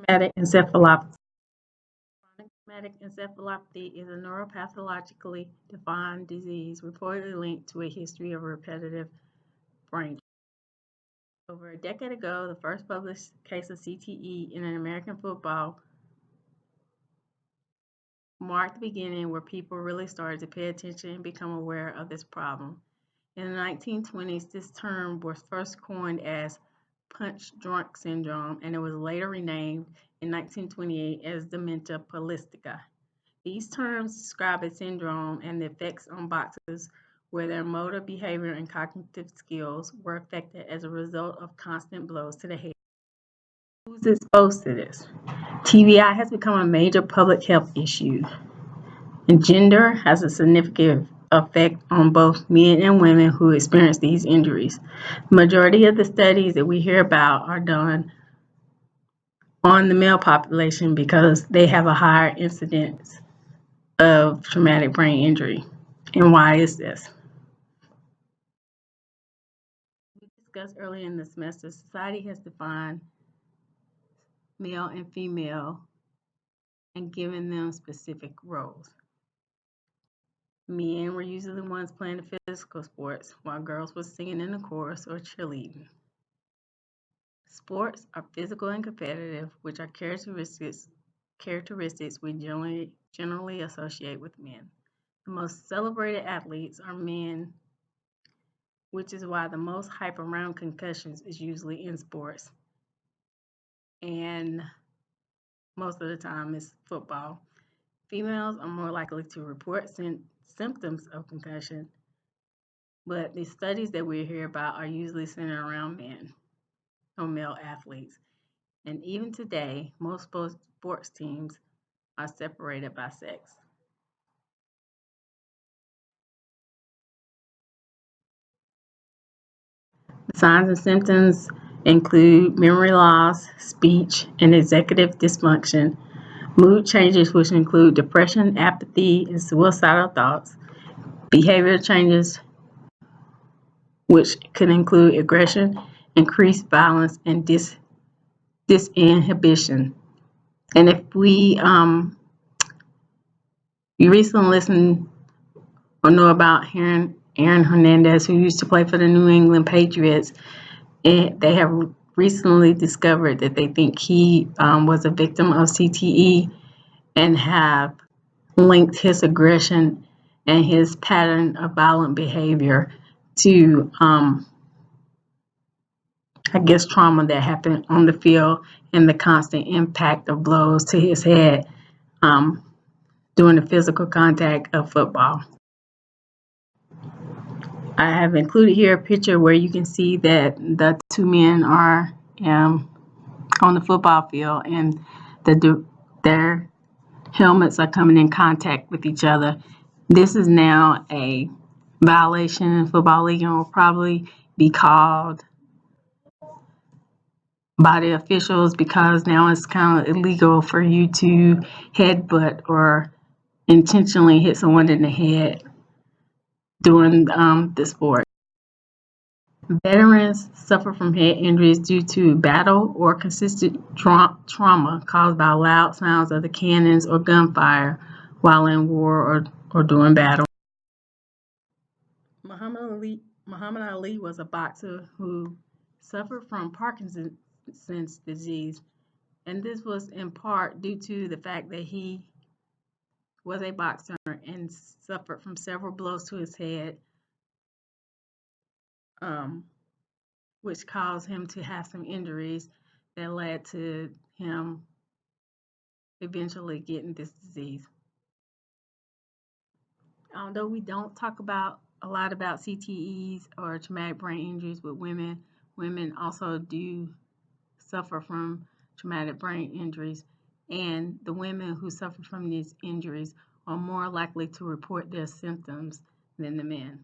Traumatic encephalopathy. Chronic traumatic encephalopathy is a neuropathologically defined disease reportedly linked to a history of repetitive brain. Over a decade ago, the first published case of CTE in an American football marked the beginning where people really started to pay attention and become aware of this problem. In the 1920s, this term was first coined as punch drunk syndrome, and it was later renamed in 1928 as dementia pallistica. These terms describe a syndrome and the effects on boxers where their motor, behavior, and cognitive skills were affected as a result of constant blows to the head. Who's exposed to this? TBI has become a major public health issue, and gender has a significant effect on both men and women who experience these injuries. The majority of the studies that we hear about are done on the male population because they have a higher incidence of traumatic brain injury. And why is this? We discussed earlier in the semester, society has defined male and female and given them specific roles. Men were usually the ones playing the physical sports, while girls were singing in the chorus or cheerleading. Sports are physical and competitive, which are characteristics we generally associate with men. The most celebrated athletes are men, which is why the most hype around concussions is usually in sports. And most of the time it's football. Females are more likely to report symptoms of concussion, but the studies that we hear about are usually centered around men or male athletes. And even today, most sports teams are separated by sex. The signs and symptoms include memory loss, speech, and executive dysfunction, mood changes, which include depression, apathy, and suicidal thoughts, behavior changes, which could include aggression, increased violence, and disinhibition. And if you recently listened or know about Aaron Hernandez, who used to play for the New England Patriots, and they have recently discovered that they think he was a victim of CTE and have linked his aggression and his pattern of violent behavior to, trauma that happened on the field and the constant impact of blows to his head during the physical contact of football. I have included here a picture where you can see that the two men are on the football field and their helmets are coming in contact with each other. This is now a violation in football league and will probably be called by the officials because now it's kind of illegal for you to headbutt or intentionally hit someone in the head during the sport. Veterans suffer from head injuries due to battle or consistent trauma caused by loud sounds of the cannons or gunfire while in war or during battle. Muhammad Ali was a boxer who suffered from Parkinson's disease, and this was in part due to the fact that he was a boxer and suffered from several blows to his head, which caused him to have some injuries that led to him eventually getting this disease. Although we don't talk a lot about CTEs or traumatic brain injuries with women, women also do suffer from traumatic brain injuries, and the women who suffer from these injuries are more likely to report their symptoms than the men.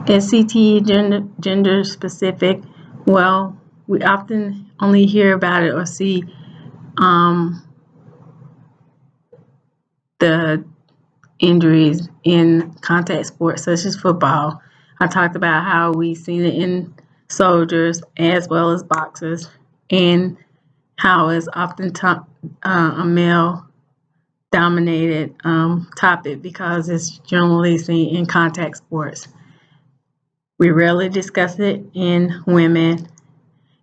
Is CTE gender specific? Well, we often only hear about it or see the injuries in contact sports such as football. I talked about how we've seen it in soldiers as well as boxers, and how it's often a male dominated topic because it's generally seen in contact sports. We rarely discuss it in women,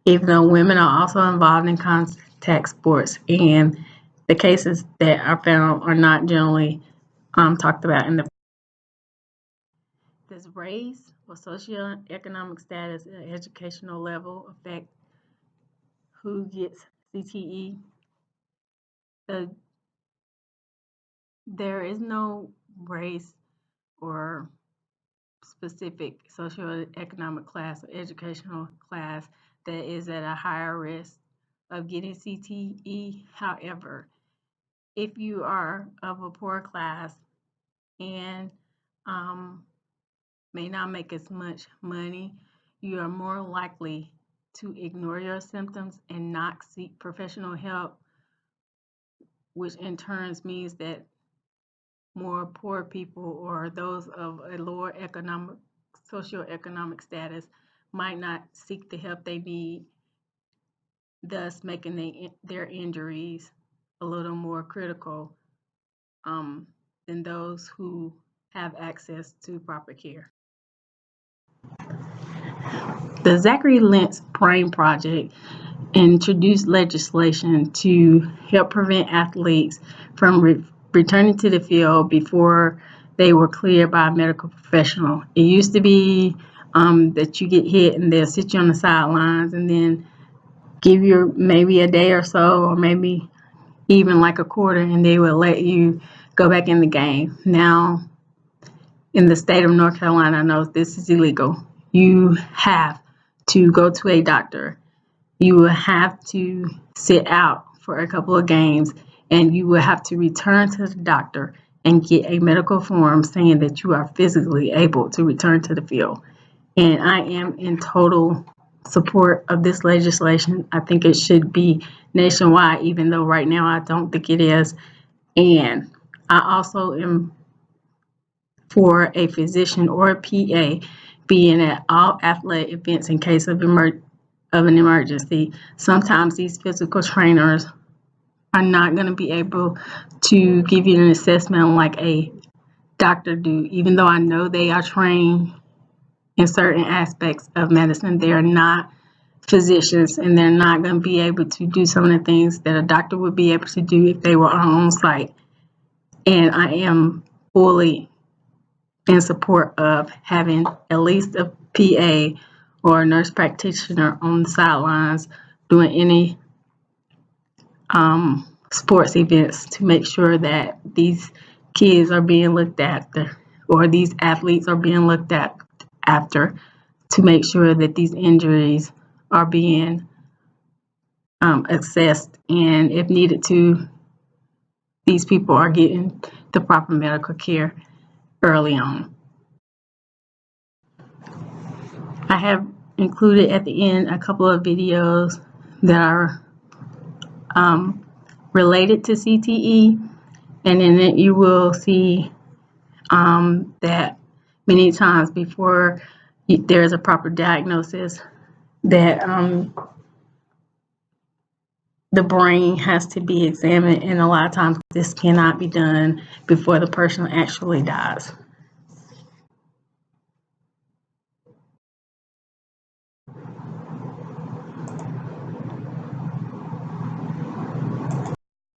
even though women are also involved in contact sports, and the cases that are found are not generally talked about in the. Does race or socioeconomic status and educational level affect who gets CTE? There is no race or specific socioeconomic class or educational class that is at a higher risk of getting CTE. However, if you are of a poor class and may not make as much money, you are more likely to ignore your symptoms and not seek professional help, which in turn means that more poor people or those of a lower socioeconomic status might not seek the help they need, thus making their injuries a little more critical than those who have access to proper care. The Zachary Lentz Brain Project introduced legislation to help prevent athletes from returning to the field before they were cleared by a medical professional. It used to be that you get hit and they'll sit you on the sidelines and then give you maybe a day or so, or maybe even like a quarter, and they will let you go back in the game. Now, in the state of North Carolina, I know this is illegal. You have to go to a doctor. You will have to sit out for a couple of games, and you will have to return to the doctor and get a medical form saying that you are physically able to return to the field. And I am in total support of this legislation. I think it should be nationwide, even though right now I don't think it is. And I also am for a physician or a PA being at all athletic events in case of an emergency. Sometimes these physical trainers are not going to be able to give you an assessment like a doctor do. Even though I know they are trained in certain aspects of medicine, they are not physicians, and they're not going to be able to do some of the things that a doctor would be able to do if they were on site. And I am fully in support of having at least a PA or a nurse practitioner on the sidelines doing any sports events to make sure that these kids are being looked after, or these athletes are being looked at after, to make sure that these injuries are being assessed, and if needed to, these people are getting the proper medical care early on. I have included at the end a couple of videos that are related to CTE, and in it you will see that many times before there is a proper diagnosis, that the brain has to be examined, and a lot of times this cannot be done before the person actually dies.